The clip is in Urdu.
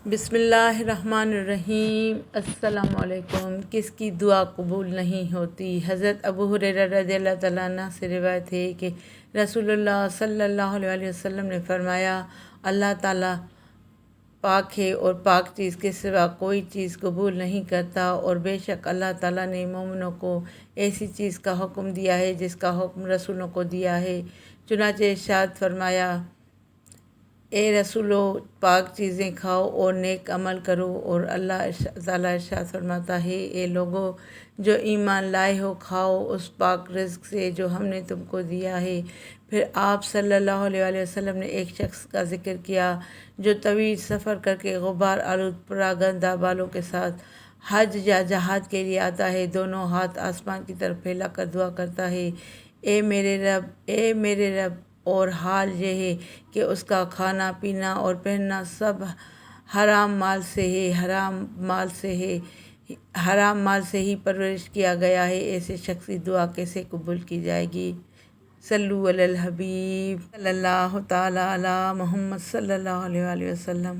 بسم اللہ الرحمن الرحیم۔ السلام علیکم۔ کس کی دعا قبول نہیں ہوتی؟ حضرت ابو ہریرہ رضی اللہ تعالیٰ عنہ سے روایت ہے کہ رسول اللہ صلی اللہ علیہ وسلم نے فرمایا، اللہ تعالیٰ پاک ہے اور پاک چیز کے سوا کوئی چیز قبول نہیں کرتا، اور بے شک اللہ تعالیٰ نے مومنوں کو ایسی چیز کا حکم دیا ہے جس کا حکم رسولوں کو دیا ہے۔ چنانچہ ارشاد فرمایا، اے رسولو، پاک چیزیں کھاؤ اور نیک عمل کرو، اور اللہ تعالیٰ ارشاد فرماتا ہے، اے لوگو جو ایمان لائے ہو، کھاؤ اس پاک رزق سے جو ہم نے تم کو دیا ہے۔ پھر آپ صلی اللہ علیہ وسلم نے ایک شخص کا ذکر کیا جو طویل سفر کر کے غبار آلود پراگندہ بالوں کے ساتھ حج یا جہاد کے لیے آتا ہے، دونوں ہاتھ آسمان کی طرف پھیلا کر دعا کرتا ہے، اے میرے رب، اے میرے رب، اور حال یہ ہے کہ اس کا کھانا پینا اور پہننا سب حرام مال سے ہے، حرام مال سے ہی پرورش کیا گیا ہے، ایسے شخص کی دعا کیسے قبول کی جائے گی؟ صلو علی الحبیب صلی اللہ تعالیٰ علی محمد صلی اللہ علیہ وسلم۔